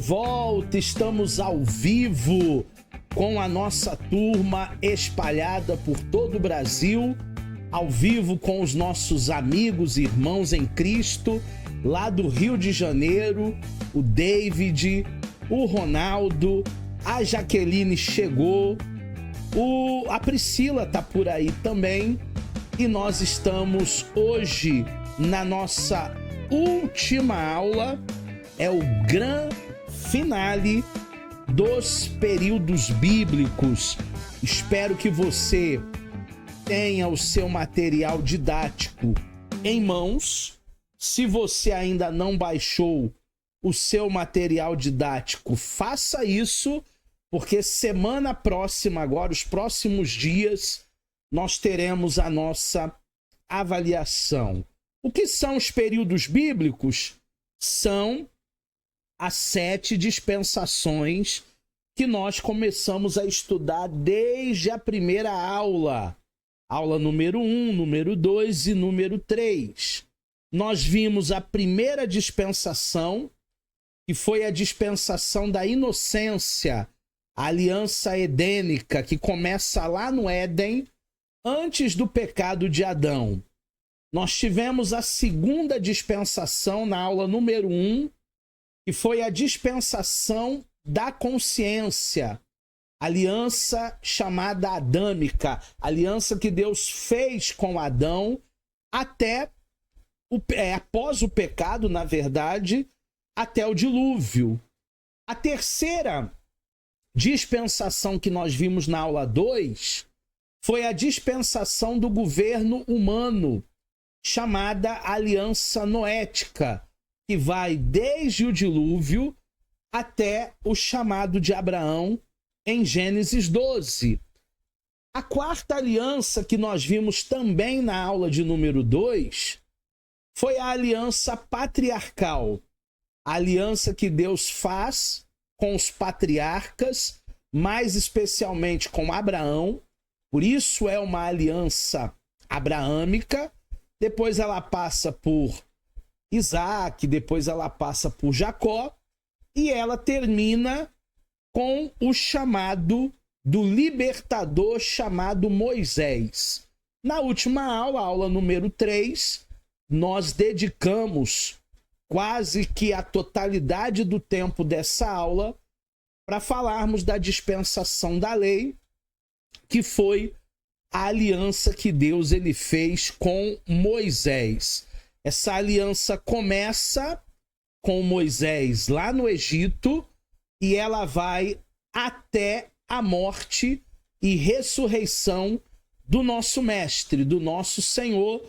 volta, estamos ao vivo com a nossa turma espalhada por todo o Brasil, ao vivo com os nossos amigos e irmãos em Cristo, lá do Rio de Janeiro, o David, o Ronaldo, a Jaqueline chegou, a Priscila tá por aí também, e nós estamos hoje na nossa última aula, é o Grand Finale dos períodos bíblicos. Espero que você tenha o seu material didático em mãos. Se você ainda não baixou o seu material didático, faça isso, porque semana próxima, agora, os próximos dias, nós teremos a nossa avaliação. O que são os períodos bíblicos? São as 7 dispensações que nós começamos a estudar desde a primeira aula. Aula número 1, número 2 e número 3. Nós vimos a primeira dispensação, que foi a dispensação da inocência, a aliança edênica, que começa lá no Éden, antes do pecado de Adão. Nós tivemos a segunda dispensação na aula número 1, que foi a dispensação da consciência, aliança chamada adâmica, aliança que Deus fez com Adão até após o pecado, na verdade, até o dilúvio. A terceira dispensação que nós vimos na aula 2 foi a dispensação do governo humano, chamada aliança noética, que vai desde o dilúvio até o chamado de Abraão em Gênesis 12. A quarta aliança que nós vimos também na aula de número 2 foi a aliança patriarcal, a aliança que Deus faz com os patriarcas, mais especialmente com Abraão. Por isso é uma aliança abraâmica. Depois ela passa por Isaac, depois ela passa por Jacó, e ela termina com o chamado do libertador chamado Moisés. Na última aula, aula número 3, nós dedicamos quase que a totalidade do tempo dessa aula para falarmos da dispensação da lei, que foi a aliança que Deus ele fez com Moisés. Essa aliança começa com Moisés lá no Egito e ela vai até a morte e ressurreição do nosso Mestre, do nosso Senhor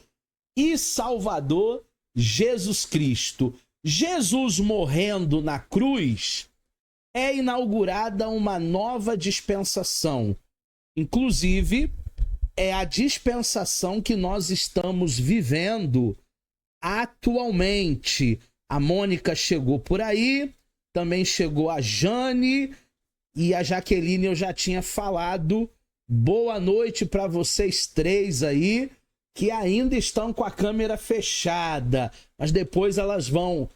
e Salvador Jesus Cristo. Jesus morrendo na cruz, é inaugurada uma nova dispensação. Inclusive, é a dispensação que nós estamos vivendo atualmente. A Mônica chegou por aí, também chegou a Jane e a Jaqueline. Eu já tinha falado. Boa noite para vocês três aí, que ainda estão com a câmera fechada, mas depois elas vão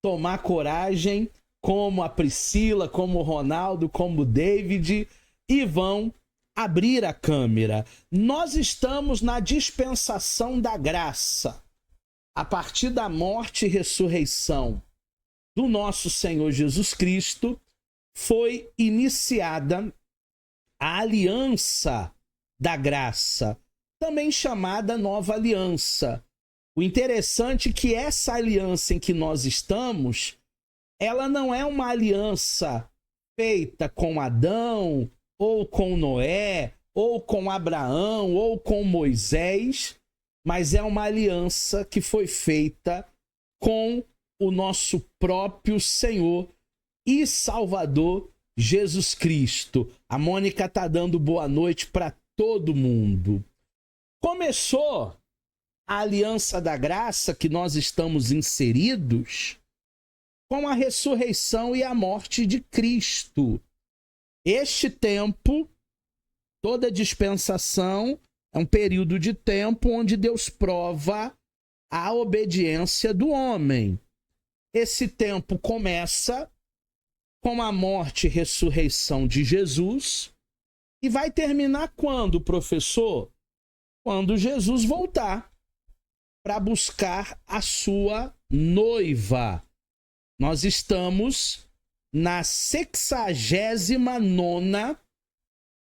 tomar coragem, como a Priscila, como o Ronaldo, como o David, e vão abrir a câmera. Nós estamos na dispensação da graça. A partir da morte e ressurreição do nosso Senhor Jesus Cristo, foi iniciada a aliança da graça, também chamada nova aliança. O interessante é que essa aliança em que nós estamos, ela não é uma aliança feita com Adão, ou com Noé, ou com Abraão, ou com Moisés, mas é uma aliança que foi feita com o nosso próprio Senhor e Salvador Jesus Cristo. A Mônica está dando boa noite para todo mundo. Começou a aliança da graça que nós estamos inseridos com a ressurreição e a morte de Cristo. Este tempo, toda dispensação, é um período de tempo onde Deus prova a obediência do homem. Esse tempo começa com a morte e ressurreição de Jesus. E vai terminar quando, professor? Quando Jesus voltar para buscar a sua noiva. Nós estamos na 69ª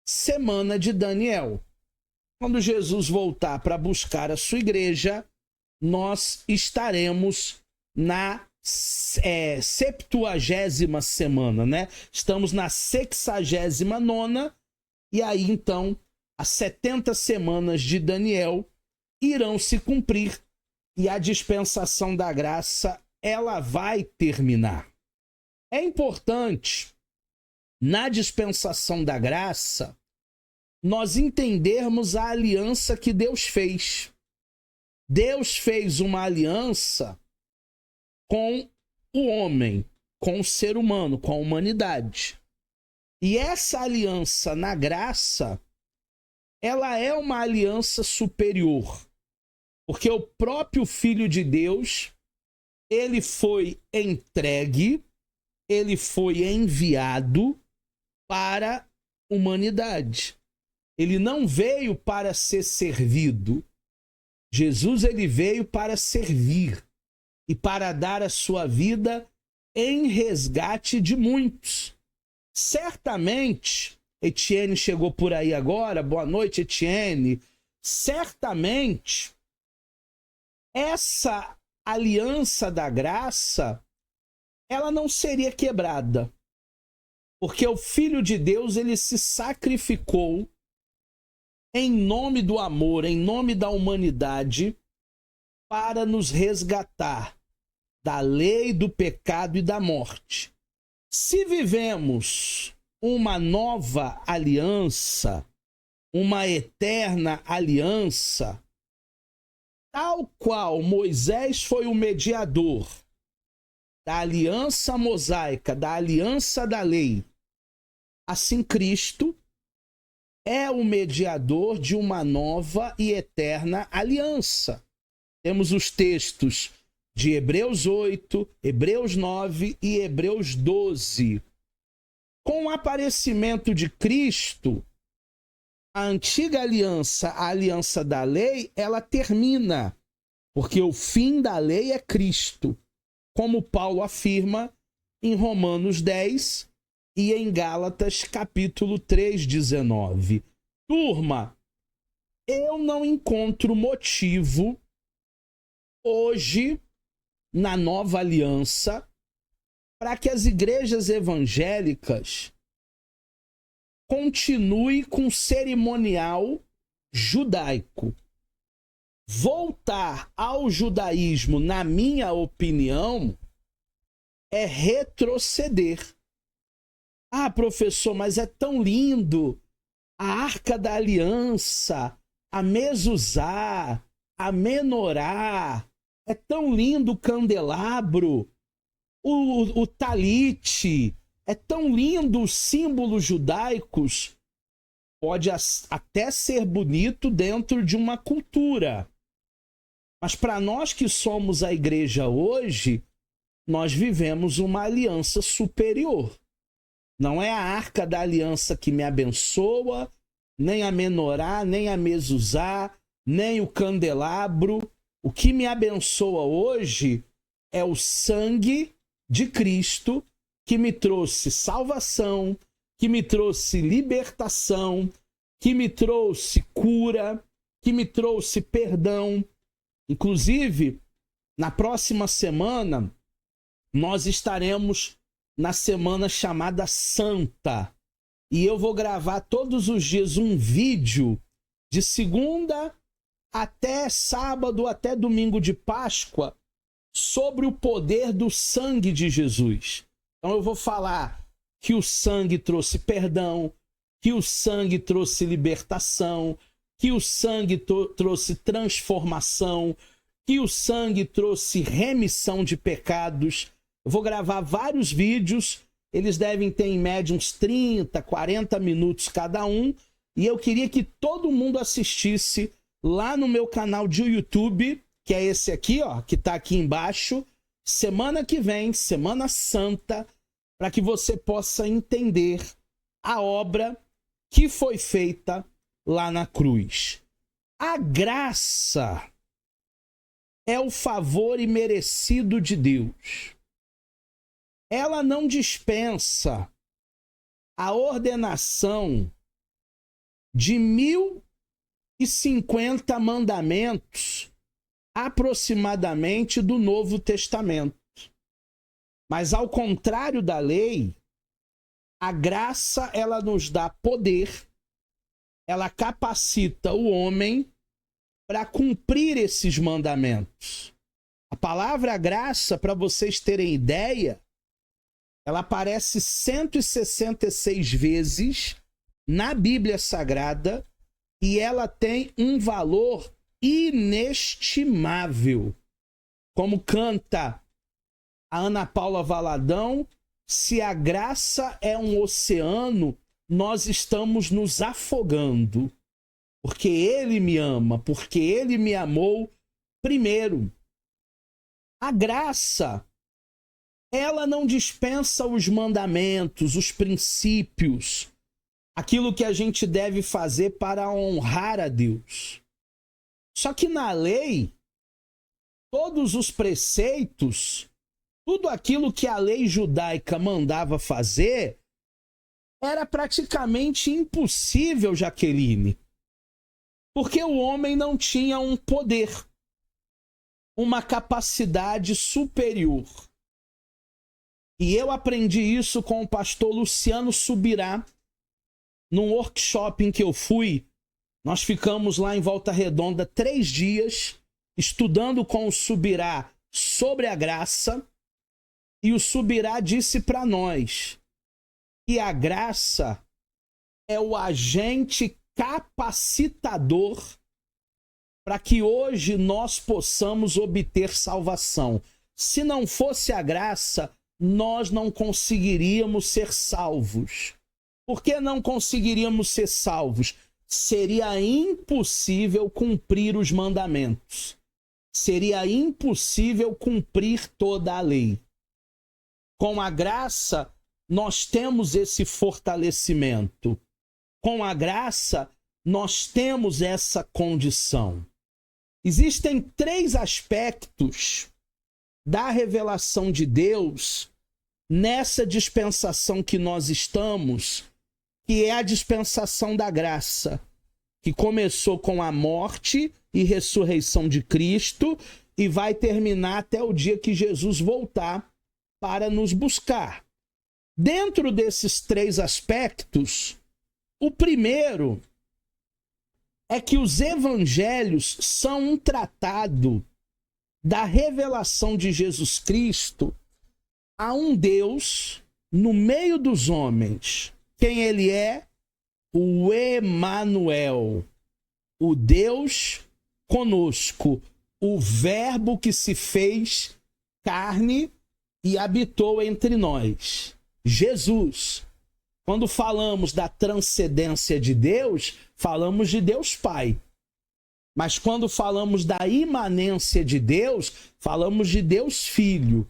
semana de Daniel. Quando Jesus voltar para buscar a sua igreja, nós estaremos na 70ª semana, né? Estamos na 69ª, e aí então as 70 semanas de Daniel irão se cumprir e a dispensação da graça, ela vai terminar. É importante, na dispensação da graça, nós entendermos a aliança que Deus fez. Deus fez uma aliança com o homem, com o ser humano, com a humanidade. E essa aliança na graça, ela é uma aliança superior, porque o próprio Filho de Deus, ele foi entregue, ele foi enviado para a humanidade. Ele não veio para ser servido. Jesus, ele veio para servir e para dar a sua vida em resgate de muitos. Certamente, Etienne chegou por aí agora, boa noite, Etienne. Certamente, essa aliança da graça, ela não seria quebrada, porque o Filho de Deus, ele se sacrificou em nome do amor, em nome da humanidade, para nos resgatar da lei, do pecado e da morte. Se vivemos uma nova aliança, uma eterna aliança, tal qual Moisés foi o mediador da aliança mosaica, da aliança da lei, assim Cristo é o mediador de uma nova e eterna aliança. Temos os textos de Hebreus 8, Hebreus 9 e Hebreus 12. Com o aparecimento de Cristo, a antiga aliança, a aliança da lei, ela termina, porque o fim da lei é Cristo, como Paulo afirma em Romanos 10 e em Gálatas capítulo 3, 19. Turma, eu não encontro motivo hoje na nova aliança para que as igrejas evangélicas continuem com cerimonial judaico. Voltar ao judaísmo, na minha opinião, é retroceder. Ah, professor, mas é tão lindo a Arca da Aliança, a Mezuzá, a Menorá, é tão lindo o candelabro, o talite, é tão lindo os símbolos judaicos. Pode até ser bonito dentro de uma cultura, mas para nós que somos a igreja hoje, nós vivemos uma aliança superior. Não é a Arca da Aliança que me abençoa, nem a Menorá, nem a Mezuzá, nem o candelabro. O que me abençoa hoje é o sangue de Cristo, que me trouxe salvação, que me trouxe libertação, que me trouxe cura, que me trouxe perdão. Inclusive, na próxima semana, nós estaremos na semana chamada Santa. E eu vou gravar todos os dias um vídeo de segunda até sábado, até domingo de Páscoa, sobre o poder do sangue de Jesus. Então eu vou falar que o sangue trouxe perdão, que o sangue trouxe libertação, que o sangue trouxe transformação, que o sangue trouxe remissão de pecados. Eu vou gravar vários vídeos, eles devem ter em média uns 30, 40 minutos cada um, e eu queria que todo mundo assistisse lá no meu canal de YouTube, que é esse aqui, ó, que tá aqui embaixo. Semana que vem, Semana Santa, para que você possa entender a obra que foi feita lá na cruz. A graça é o favor imerecido de Deus. Ela não dispensa a ordenação de 1050 mandamentos, aproximadamente, do Novo Testamento. Mas, ao contrário da lei, a graça, ela nos dá poder, ela capacita o homem para cumprir esses mandamentos. A palavra graça, para vocês terem ideia, ela aparece 166 vezes na Bíblia Sagrada e ela tem um valor inestimável. Como canta a Ana Paula Valadão, se a graça é um oceano, nós estamos nos afogando. Porque Ele me ama, porque Ele me amou primeiro. A graça, ela não dispensa os mandamentos, os princípios, aquilo que a gente deve fazer para honrar a Deus. Só que na lei, todos os preceitos, tudo aquilo que a lei judaica mandava fazer, era praticamente impossível, Jaqueline. Porque o homem não tinha um poder, uma capacidade superior. E eu aprendi isso com o pastor Luciano Subirá, num workshop em que eu fui. Nós ficamos lá em Volta Redonda 3 dias, estudando com o Subirá sobre a graça. E o Subirá disse para nós que a graça é o agente capacitador para que hoje nós possamos obter salvação. Se não fosse a graça, nós não conseguiríamos ser salvos. Por que não conseguiríamos ser salvos? Seria impossível cumprir os mandamentos. Seria impossível cumprir toda a lei. Com a graça, nós temos esse fortalecimento. Com a graça, nós temos essa condição. Existem 3 aspectos da revelação de Deus nessa dispensação que nós estamos, que é a dispensação da graça, que começou com a morte e ressurreição de Cristo e vai terminar até o dia que Jesus voltar para nos buscar. Dentro desses 3 aspectos, o primeiro é que os evangelhos são um tratado da revelação de Jesus Cristo a um Deus no meio dos homens. Quem ele é? O Emanuel, o Deus conosco, o Verbo que se fez carne e habitou entre nós. Jesus. Quando falamos da transcendência de Deus, falamos de Deus Pai. Mas quando falamos da imanência de Deus, falamos de Deus Filho,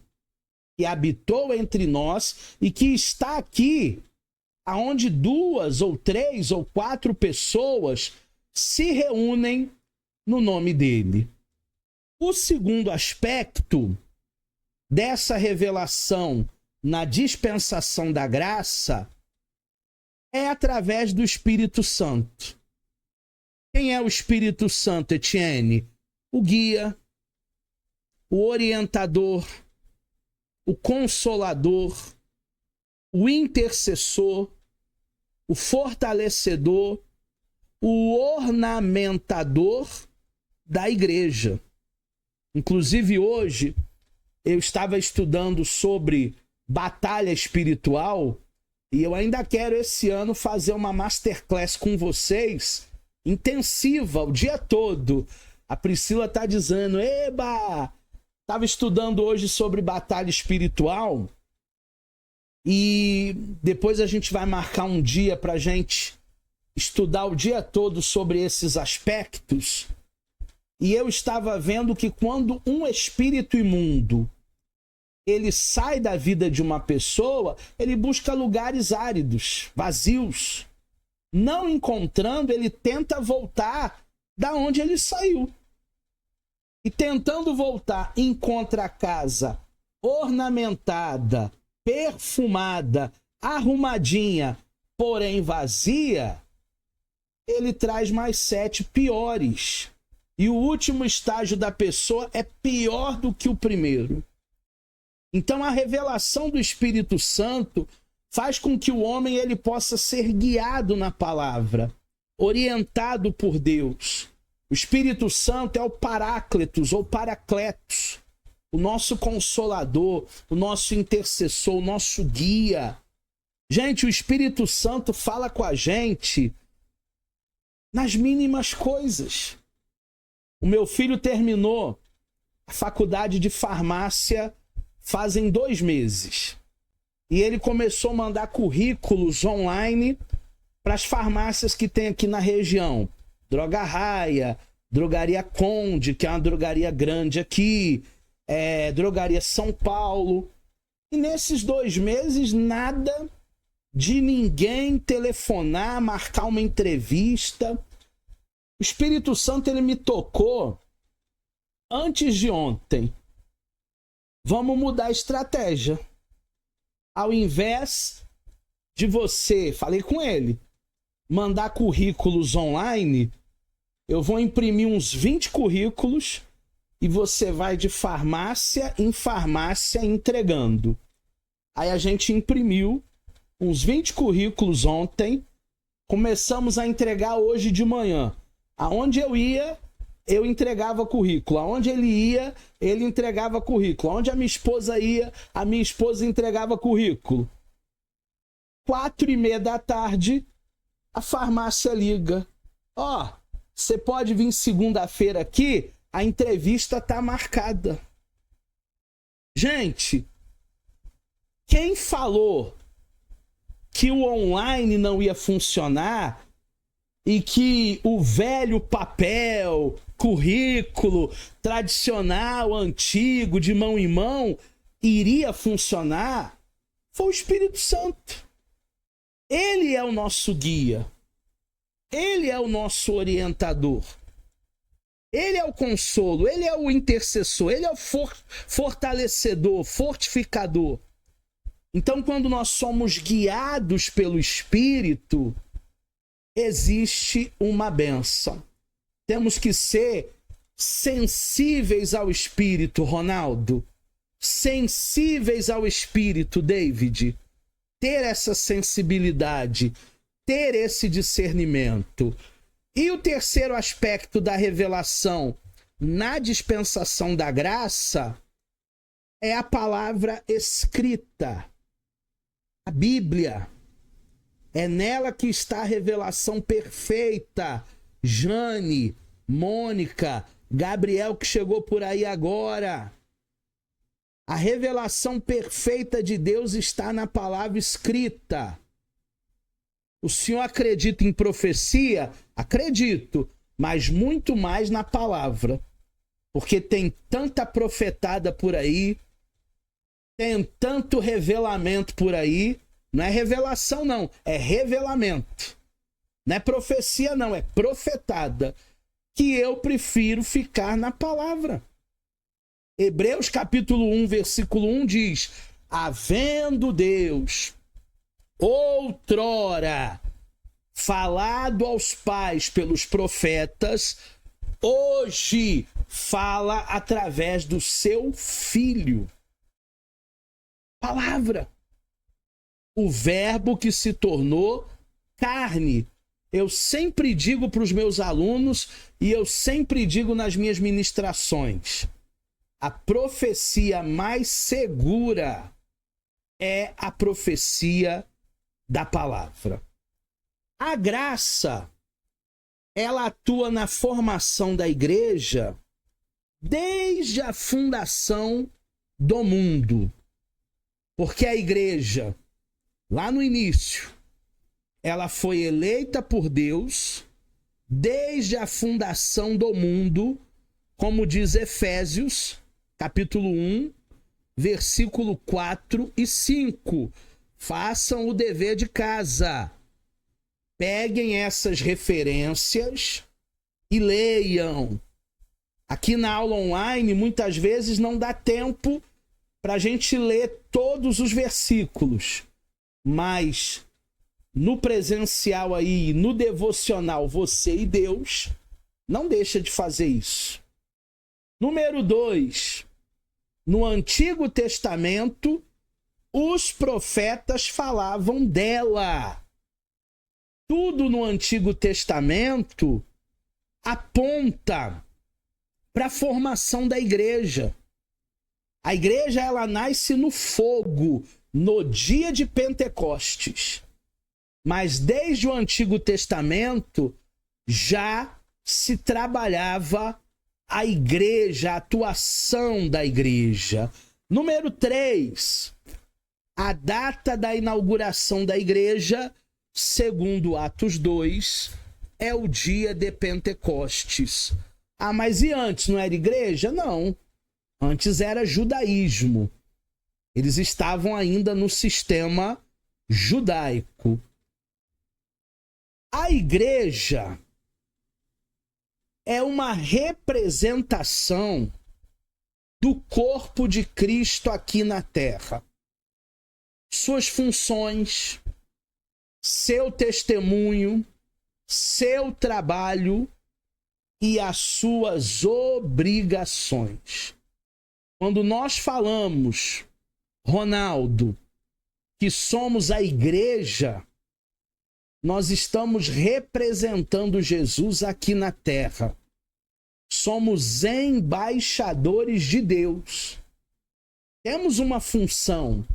que habitou entre nós e que está aqui, aonde 2 ou 3 ou 4 pessoas se reúnem no nome dele. O segundo aspecto dessa revelação na dispensação da graça é através do Espírito Santo. Quem é o Espírito Santo, Etienne? O guia, o orientador, o consolador, o intercessor, o fortalecedor, o ornamentador da igreja. Inclusive hoje eu estava estudando sobre batalha espiritual e eu ainda quero esse ano fazer uma masterclass com vocês, intensiva, o dia todo. A Priscila tá dizendo, eba, estava estudando hoje sobre batalha espiritual e depois a gente vai marcar um dia para a gente estudar o dia todo sobre esses aspectos. E eu estava vendo que quando um espírito imundo ele sai da vida de uma pessoa, ele busca lugares áridos, vazios. Não encontrando, ele tenta voltar da onde ele saiu. E tentando voltar, encontra a casa ornamentada, perfumada, arrumadinha, porém vazia. Ele traz mais 7 piores. E o último estágio da pessoa é pior do que o primeiro. Então a revelação do Espírito Santo faz com que o homem ele possa ser guiado na palavra, orientado por Deus. O Espírito Santo é o Paráclitos ou Paracletos, o nosso consolador, o nosso intercessor, o nosso guia. Gente, o Espírito Santo fala com a gente nas mínimas coisas. O meu filho terminou a faculdade de farmácia fazem 2 meses. E ele começou a mandar currículos online para as farmácias que tem aqui na região. Droga Raia, Drogaria Conde, que é uma drogaria grande aqui, Drogaria São Paulo. E nesses 2 meses, nada de ninguém telefonar, marcar uma entrevista. O Espírito Santo ele me tocou antes de ontem. Vamos mudar a estratégia. Ao invés de você, falei com ele, mandar currículos online, eu vou imprimir uns 20 currículos e você vai de farmácia em farmácia entregando. Aí a gente imprimiu uns 20 currículos ontem, começamos a entregar hoje de manhã. Aonde eu ia, eu entregava currículo. Aonde ele ia, ele entregava currículo. Aonde a minha esposa ia, a minha esposa entregava currículo. 4:30 da tarde, a farmácia liga. Ó, você pode vir segunda-feira aqui? A entrevista tá marcada. Gente, quem falou que o online não ia funcionar e que o velho papel, currículo tradicional, antigo, de mão em mão, iria funcionar, foi o Espírito Santo. Ele é o nosso guia. Ele é o nosso orientador. Ele é o consolo, ele é o intercessor, ele é o fortalecedor, fortificador. Então, quando nós somos guiados pelo Espírito, existe uma bênção. Temos que ser sensíveis ao Espírito, Ronaldo. Sensíveis ao Espírito, David. Ter essa sensibilidade, ter esse discernimento. E o terceiro aspecto da revelação na dispensação da graça é a palavra escrita, a Bíblia. É nela que está a revelação perfeita. Jane, Mônica, Gabriel que chegou por aí agora. A revelação perfeita de Deus está na palavra escrita. O senhor acredita em profecia? Acredito, mas muito mais na palavra. Porque tem tanta profetada por aí, tem tanto revelamento por aí. Não é revelação, não. É revelamento. Não é profecia, não. É profetada. Que eu prefiro ficar na palavra. Hebreus capítulo 1, versículo 1 diz: havendo Deus outrora falado aos pais pelos profetas, hoje fala através do seu Filho. Palavra. O verbo que se tornou carne. Eu sempre digo para os meus alunos e eu sempre digo nas minhas ministrações: a profecia mais segura é a profecia da palavra. A graça, ela atua na formação da igreja desde a fundação do mundo. Porque a igreja, lá no início, ela foi eleita por Deus desde a fundação do mundo, como diz Efésios, capítulo 1, versículo 4 e 5. Façam o dever de casa. Peguem essas referências e leiam. Aqui na aula online, muitas vezes não dá tempo para a gente ler todos os versículos, mas no presencial aí, no devocional, você e Deus, não deixa de fazer isso. Número 2, no Antigo Testamento, os profetas falavam dela. Tudo no Antigo Testamento aponta para a formação da igreja. A igreja, ela nasce no fogo, no dia de Pentecostes. Mas desde o Antigo Testamento já se trabalhava a igreja, a atuação da igreja. Número 3, a data da inauguração da igreja, segundo Atos 2, é o dia de Pentecostes. Ah, mas e antes, não era igreja? Não. Antes era judaísmo. Eles estavam ainda no sistema judaico. A igreja é uma representação do corpo de Cristo aqui na terra. Suas funções, seu testemunho, seu trabalho e as suas obrigações. Quando nós falamos, Ronaldo, que somos a igreja, nós estamos representando Jesus aqui na terra. Somos embaixadores de Deus. Temos uma função.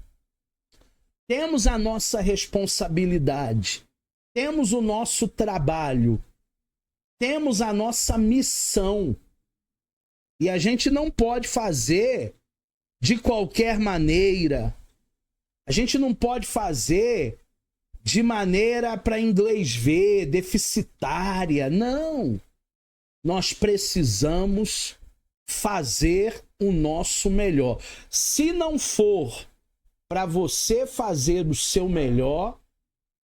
Temos a nossa responsabilidade. Temos o nosso trabalho. Temos a nossa missão. E a gente não pode fazer de qualquer maneira. A gente não pode fazer de maneira para inglês ver, deficitária. Não. Nós precisamos fazer o nosso melhor. Se não for para você fazer o seu melhor,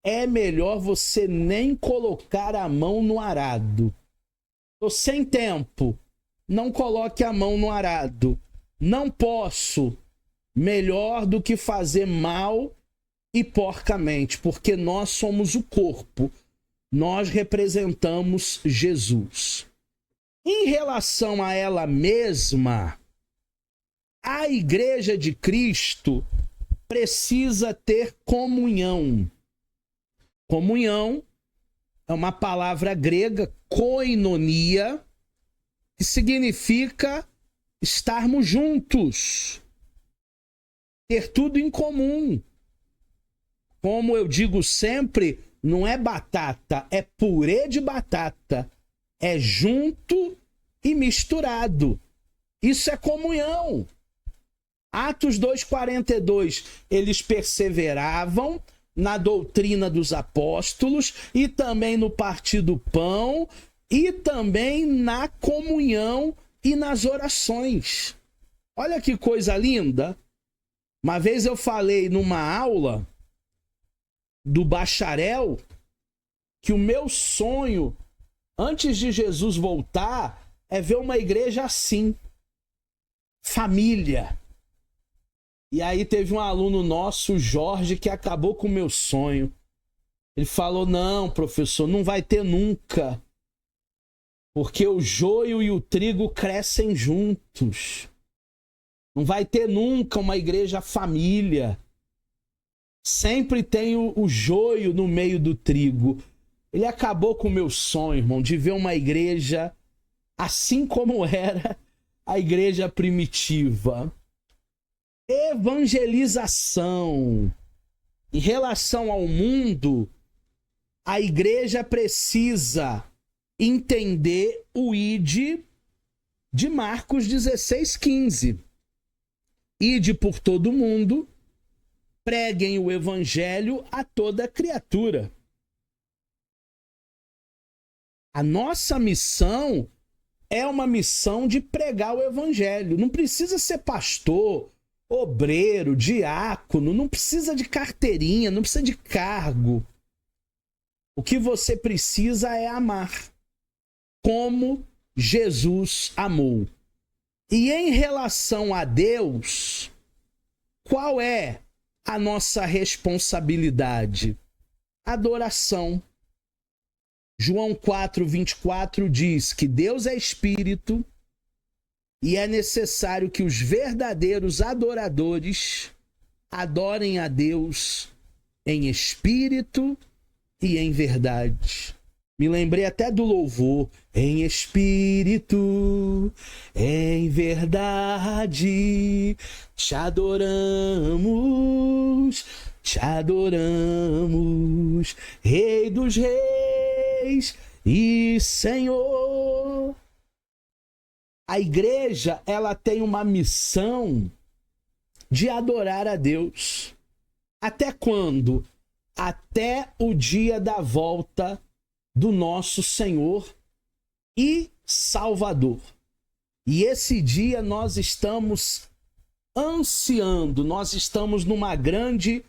é melhor você nem colocar a mão no arado. Tô sem tempo. Não coloque a mão no arado. Não posso. Melhor do que fazer mal e porcamente, porque nós somos o corpo. Nós representamos Jesus. Em relação a ela mesma, a Igreja de Cristo precisa ter comunhão. Comunhão é uma palavra grega, koinonia, que significa estarmos juntos, ter tudo em comum. Como eu digo sempre, não é batata, é purê de batata. É junto e misturado. Isso é comunhão. Atos 2:42, eles perseveravam na doutrina dos apóstolos e também no partir do pão e também na comunhão e nas orações. Olha que coisa linda. Uma vez eu falei numa aula do bacharel que o meu sonho, antes de Jesus voltar, é ver uma igreja assim. Família. E aí teve um aluno nosso, o Jorge, que acabou com o meu sonho. Ele falou, não, professor, não vai ter nunca. Porque o joio e o trigo crescem juntos. Não vai ter nunca uma igreja família. Sempre tem o joio no meio do trigo. Ele acabou com o meu sonho, irmão, de ver uma igreja assim como era a igreja primitiva. Evangelização. Em relação ao mundo, a igreja precisa entender o ID de Marcos 16:15. Ide por todo mundo, preguem o evangelho a toda criatura. A nossa missão é uma missão de pregar o evangelho. Não precisa ser pastor, obreiro, diácono, não precisa de carteirinha, não precisa de cargo. O que você precisa é amar, como Jesus amou. E em relação a Deus, qual é a nossa responsabilidade? Adoração. João 4:24 diz que Deus é espírito e é necessário que os verdadeiros adoradores adorem a Deus em espírito e em verdade. Me lembrei até do louvor. Em espírito, em verdade, te adoramos, Rei dos reis e Senhor. A igreja, ela tem uma missão de adorar a Deus. Até quando? Até o dia da volta do nosso Senhor e Salvador. E esse dia nós estamos ansiando, nós estamos numa grande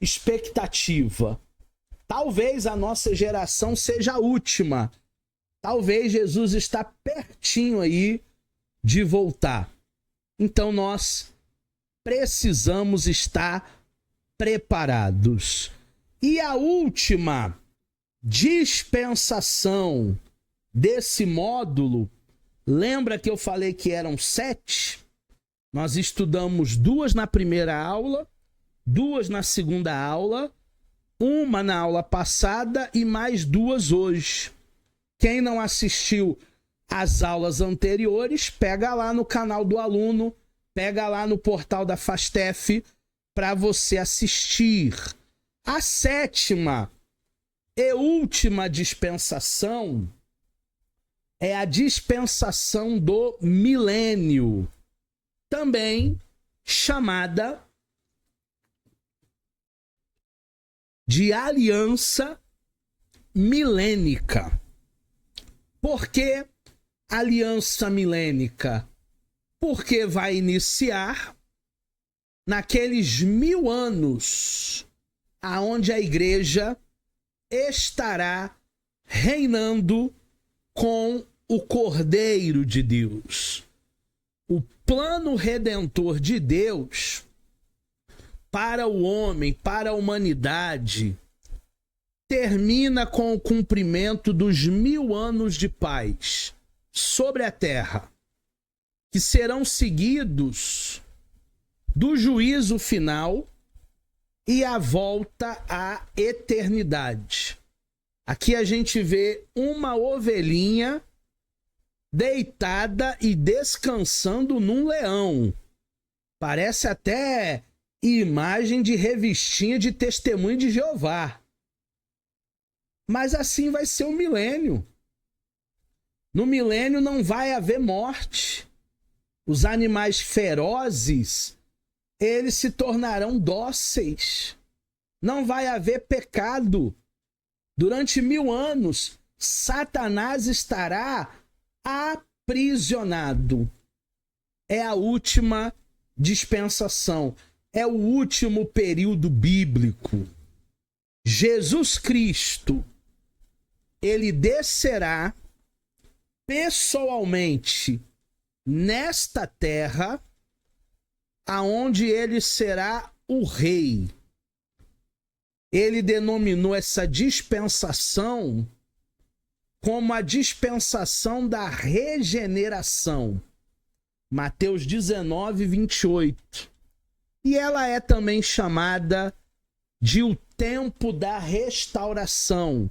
expectativa. Talvez a nossa geração seja a última. Talvez Jesus está pertinho aí de voltar. Então nós precisamos estar preparados. E a última dispensação desse módulo, lembra que eu falei que eram 7? Nós estudamos 2 na primeira aula, 2 na segunda aula, 1 na aula passada e mais 2 hoje. Quem não assistiu às aulas anteriores, pega lá no canal do aluno, pega lá no portal da Fastef para você assistir. A 7ª e última dispensação é a dispensação do milênio, também chamada de aliança milênica. Por que aliança milênica? Porque vai iniciar naqueles 1000 anos aonde a igreja estará reinando com o Cordeiro de Deus. O plano redentor de Deus para o homem, para a humanidade, termina com o cumprimento dos 1000 anos de paz sobre a terra, que serão seguidos do juízo final e a volta à eternidade. Aqui a gente vê uma ovelhinha deitada e descansando num leão. Parece até imagem de revistinha de Testemunho de Jeová. Mas assim vai ser o milênio. No milênio não vai haver morte. Os animais ferozes, eles se tornarão dóceis. Não vai haver pecado. Durante 1000 anos, Satanás estará aprisionado. É a última dispensação. É o último período bíblico. Jesus Cristo, ele descerá pessoalmente nesta terra, aonde ele será o rei. Ele denominou essa dispensação como a dispensação da regeneração. Mateus 19:28. E ela é também chamada de o tempo da restauração.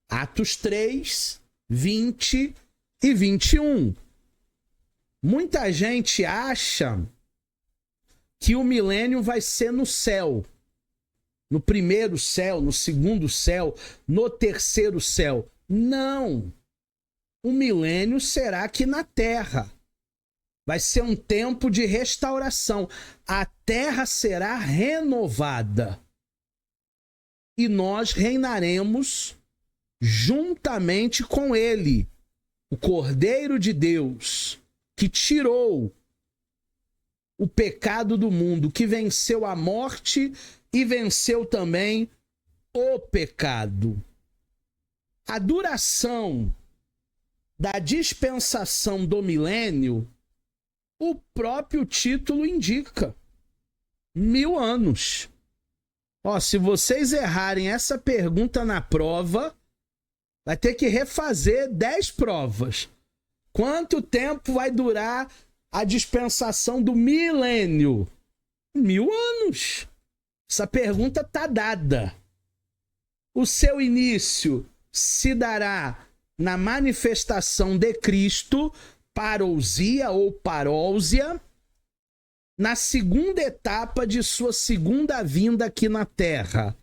Atos 3:20 e 21. Muita gente acha que o milênio vai ser no céu. No primeiro céu, no segundo céu, no terceiro céu. Não. O milênio será aqui na terra. Vai ser um tempo de restauração. A terra será renovada. E nós reinaremos juntamente com ele, o Cordeiro de Deus, que tirou o pecado do mundo, que venceu a morte e venceu também o pecado. A duração da dispensação do milênio, o próprio título indica: 1000 anos. Ó, se vocês errarem essa pergunta na prova, vai ter que refazer 10 provas. Quanto tempo vai durar a dispensação do milênio? 1000 anos. Essa pergunta tá dada. O seu início se dará na manifestação de Cristo, parousia ou parousia, na segunda etapa de sua segunda vinda aqui na Terra.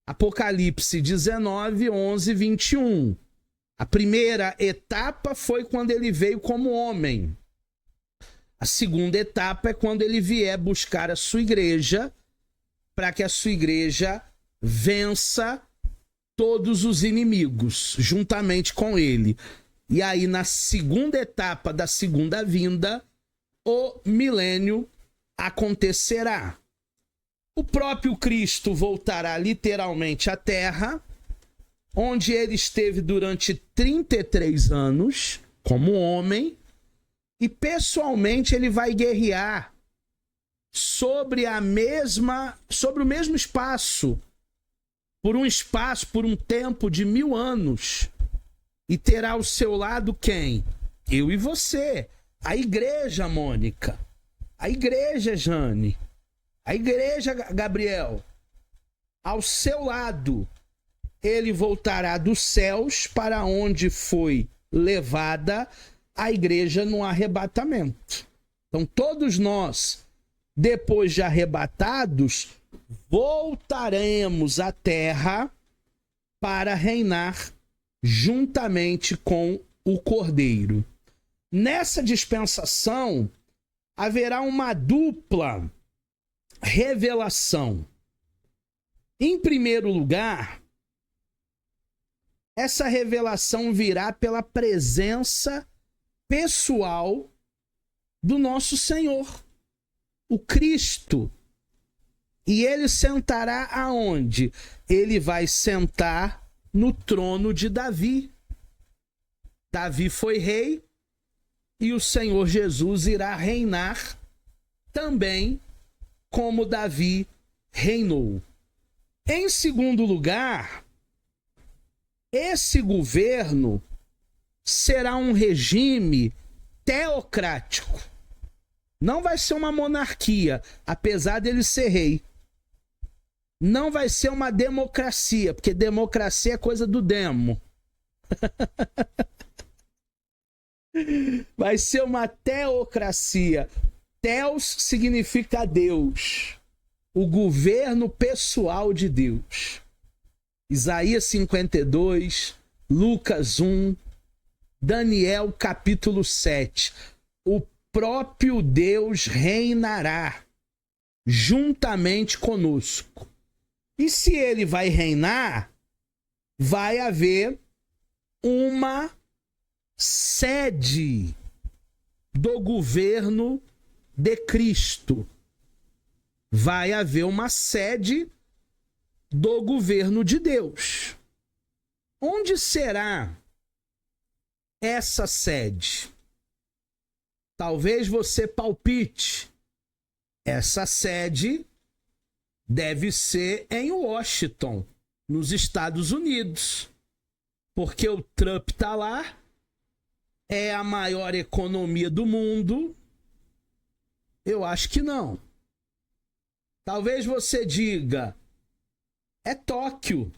Apocalipse 19, 11, 21. A primeira etapa foi quando ele veio como homem. A segunda etapa é quando ele vier buscar a sua igreja, para que a sua igreja vença todos os inimigos, juntamente com ele. E aí, na segunda etapa da segunda vinda, o milênio acontecerá. O próprio Cristo voltará literalmente à Terra, onde ele esteve durante 33 anos como homem, e pessoalmente ele vai guerrear sobre o mesmo espaço, por um tempo de 1000 anos. E terá ao seu lado quem? Eu e você. A igreja, Mônica. A igreja, Jane. A igreja, Gabriel. Ao seu lado, ele voltará dos céus para onde foi levada a igreja no arrebatamento. Então, todos nós, depois de arrebatados, voltaremos à terra para reinar juntamente com o Cordeiro. Nessa dispensação, haverá uma dupla revelação. Em primeiro lugar, essa revelação virá pela presença pessoal do nosso Senhor, o Cristo. E ele sentará aonde? Ele vai sentar no trono de Davi. Davi foi rei e o Senhor Jesus irá reinar também como Davi reinou. Em segundo lugar, esse governo será um regime teocrático. Não vai ser uma monarquia, apesar dele ser rei. Não vai ser uma democracia, porque democracia é coisa do demo. Vai ser uma teocracia. Theos significa Deus. O governo pessoal de Deus. Isaías 52, Lucas 1, Daniel capítulo 7. O próprio Deus reinará juntamente conosco. E se ele vai reinar, vai haver uma sede do governo de Cristo. Vai haver uma sede do governo de Deus. Onde será essa sede? Talvez você palpite. Essa sede deve ser em Washington, nos Estados Unidos. Porque o Trump está lá, é a maior economia do mundo. Eu acho que não. Talvez você diga, é Tóquio,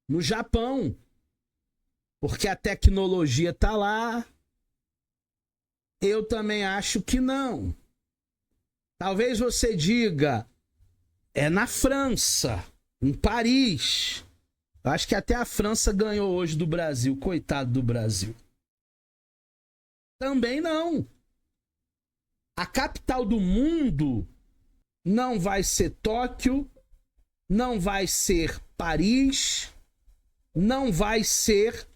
no Japão, porque a tecnologia está lá. Eu também acho que não. Talvez você diga, é na França, em Paris. Eu acho que até a França ganhou hoje do Brasil, coitado do Brasil. Também não. A capital do mundo não vai ser Tóquio, não vai ser Paris, não vai ser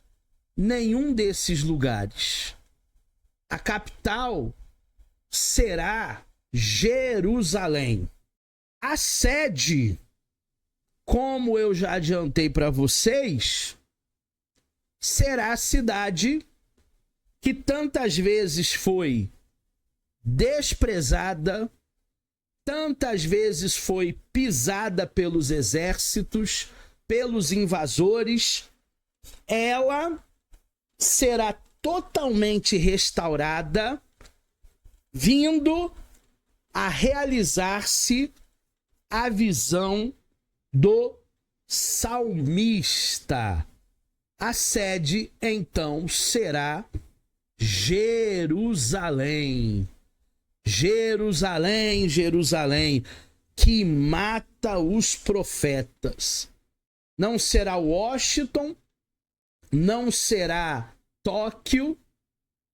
nenhum desses lugares. A capital será Jerusalém. A sede, como eu já adiantei para vocês, será a cidade que tantas vezes foi desprezada, tantas vezes foi pisada pelos exércitos, pelos invasores. Ela será totalmente restaurada, vindo a realizar-se a visão do salmista. A sede, então, será Jerusalém. Jerusalém, Jerusalém, que mata os profetas. Não será Washington, não será Tóquio,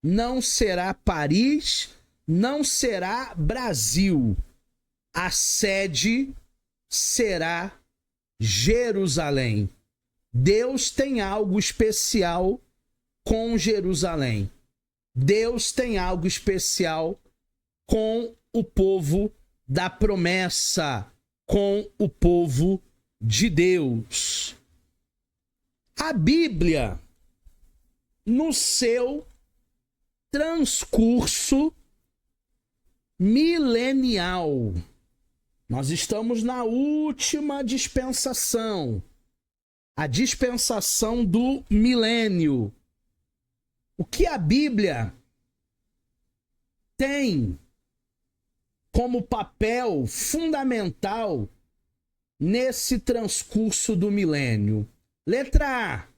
não será Paris, não será Brasil. A sede será Jerusalém. Deus tem algo especial com Jerusalém. Deus tem algo especial com o povo da promessa, com o povo de Deus. A Bíblia, no seu transcurso milenial, nós estamos na última dispensação, a dispensação do milênio. O que a Bíblia tem como papel fundamental nesse transcurso do milênio? Letra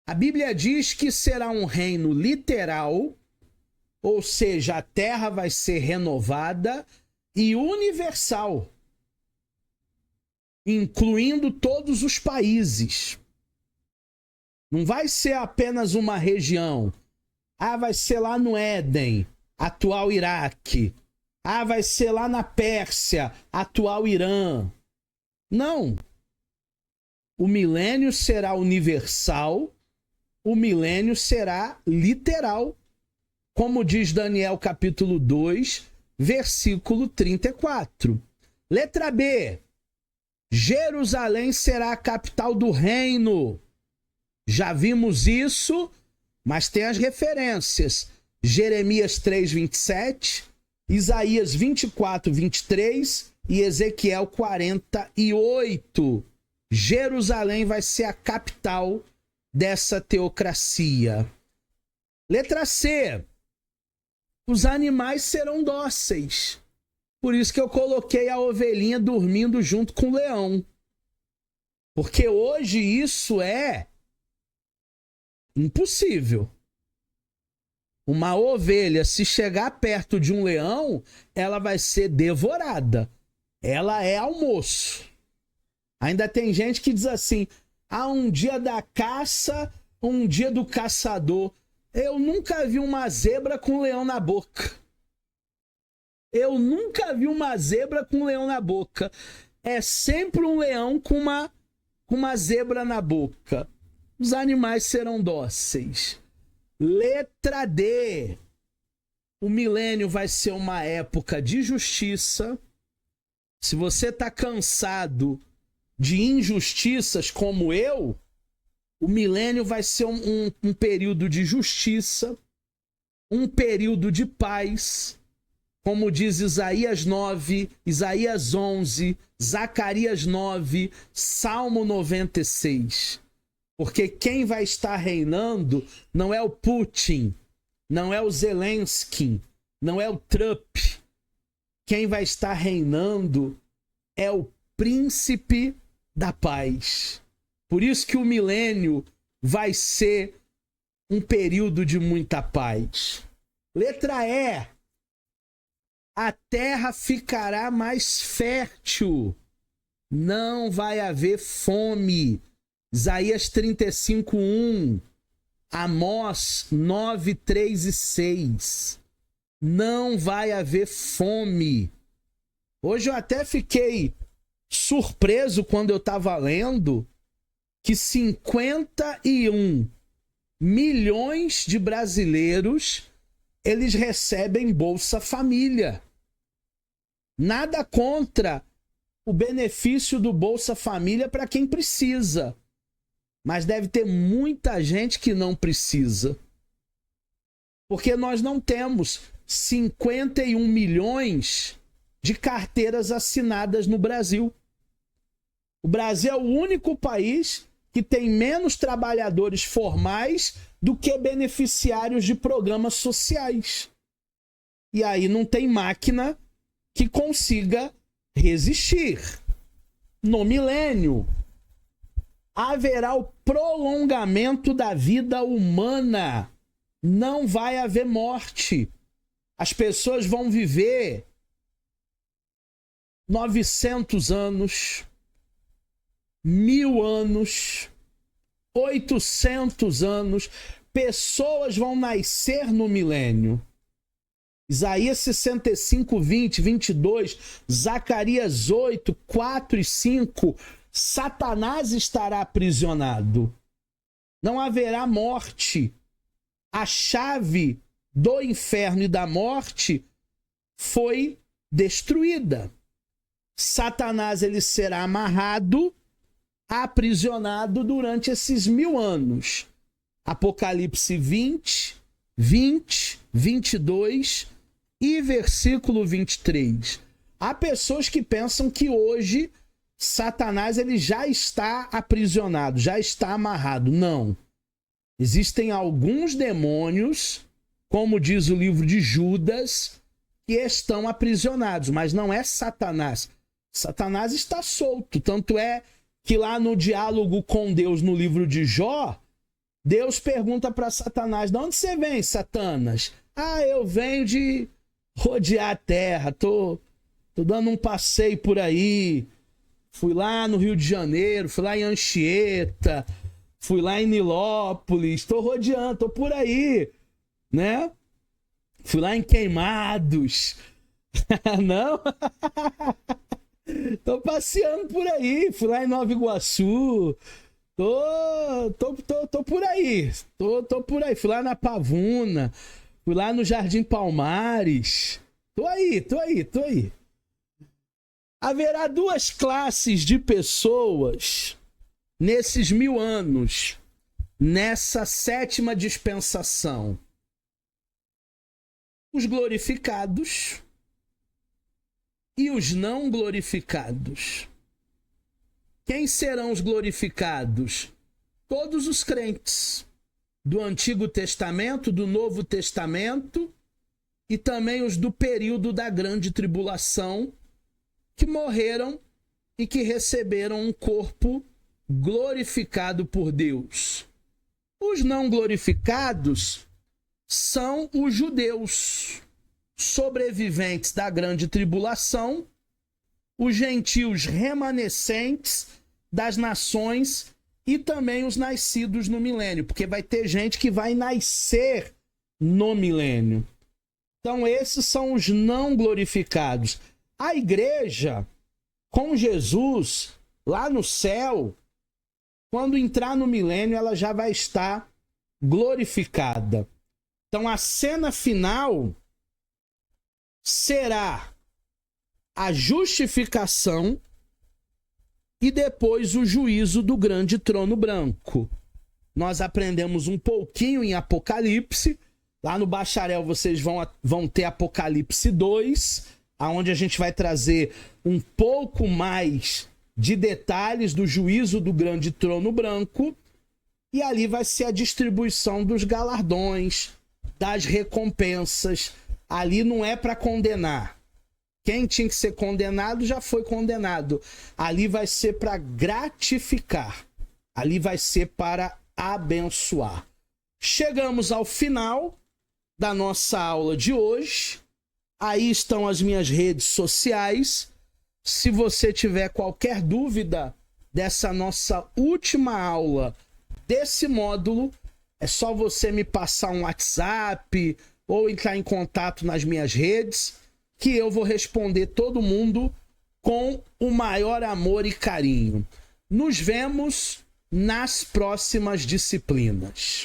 A Bíblia diz que será um reino literal, ou seja, a terra vai ser renovada, e universal, incluindo todos os países. Não vai ser apenas uma região. Vai ser lá no Éden, atual Iraque. Vai ser lá na Pérsia, atual Irã. Não. O milênio será universal, o milênio será literal. Como diz Daniel capítulo 2, versículo 34. Letra B. Jerusalém será a capital do reino. Já vimos isso, mas tem as referências. Jeremias 3, 27, Isaías 24, 23 e Ezequiel 48. Jerusalém vai ser a capital dessa teocracia. Letra C. Os animais serão dóceis. Por isso que eu coloquei a ovelhinha dormindo junto com o leão. Porque hoje isso é impossível. Uma ovelha, se chegar perto de um leão, ela vai ser devorada. Ela é almoço. Ainda tem gente que diz assim: um dia da caça, um dia do caçador. Eu nunca vi uma zebra com um leão na boca. Eu nunca vi uma zebra com um leão na boca. É sempre um leão com uma zebra na boca. Os animais serão dóceis. Letra D. O milênio vai ser uma época de justiça. Se você está cansado de injustiças como eu, o milênio vai ser um período de justiça, um período de paz, como diz Isaías 9, Isaías 11, Zacarias 9, Salmo 96. Porque quem vai estar reinando não é o Putin, não é o Zelensky, não é o Trump. Quem vai estar reinando é o príncipe da paz. Por isso que o milênio vai ser um período de muita paz. Letra E. A terra ficará mais fértil. Não vai haver fome. Isaías 35, 1. Amós 9, 3 e 6. Não vai haver fome. Hoje eu até fiquei surpreso quando eu estava lendo que 51 milhões de brasileiros, eles recebem Bolsa Família. Nada contra o benefício do Bolsa Família para quem precisa. Mas deve ter muita gente que não precisa. Porque nós não temos 51 milhões de carteiras assinadas no Brasil. O Brasil é o único país que tem menos trabalhadores formais do que beneficiários de programas sociais. E aí não tem máquina que consiga resistir. No milênio, haverá o prolongamento da vida humana. Não vai haver morte. As pessoas vão viver 900 anos, 1000 anos, 800 anos. Pessoas vão nascer no milênio. Isaías 65, 20, 22, Zacarias 8, 4 e 5. Satanás estará aprisionado. Não haverá morte. A chave do inferno e da morte foi destruída. Satanás ele será amarrado, aprisionado durante esses 1000 anos. Apocalipse 20, 20, 22 e versículo 23. Há pessoas que pensam que hoje Satanás ele já está aprisionado, já está amarrado. Não. Existem alguns demônios, como diz o livro de Judas, que estão aprisionados, mas não é Satanás. Satanás está solto. Tanto é que lá no diálogo com Deus, no livro de Jó, Deus pergunta para Satanás: de onde você vem, Satanas? Ah, eu venho de rodear a terra, tô dando um passeio por aí. Fui lá no Rio de Janeiro, fui lá em Anchieta, fui lá em Nilópolis, tô rodeando, tô por aí, né? Fui lá em Queimados. Não? Tô passeando por aí, fui lá em Nova Iguaçu. Tô por aí. Tô por aí. Fui lá na Pavuna. Fui lá no Jardim Palmares. Tô aí. Haverá duas classes de pessoas nesses 1000 anos, nessa sétima dispensação. Os glorificados e os não glorificados. Quem serão os glorificados? Todos os crentes do Antigo Testamento, do Novo Testamento e também os do período da Grande Tribulação, que morreram e que receberam um corpo glorificado por Deus. Os não glorificados são os judeus, sobreviventes da Grande Tribulação, os gentios remanescentes das nações e também os nascidos no milênio, porque vai ter gente que vai nascer no milênio. Então esses são os não glorificados. A igreja com Jesus lá no céu, quando entrar no milênio, ela já vai estar glorificada. Então a cena final será a justificação e depois o juízo do grande trono branco. Nós aprendemos um pouquinho em Apocalipse. Lá no bacharel vocês vão ter Apocalipse 2, onde a gente vai trazer um pouco mais de detalhes do juízo do grande trono branco. E ali vai ser a distribuição dos galardões, das recompensas. Ali não é para condenar. Quem tinha que ser condenado já foi condenado. Ali vai ser para gratificar. Ali vai ser para abençoar. Chegamos ao final da nossa aula de hoje. Aí estão as minhas redes sociais. Se você tiver qualquer dúvida dessa nossa última aula, desse módulo, é só você me passar um WhatsApp ou entrar em contato nas minhas redes, que eu vou responder todo mundo com o maior amor e carinho. Nos vemos nas próximas disciplinas.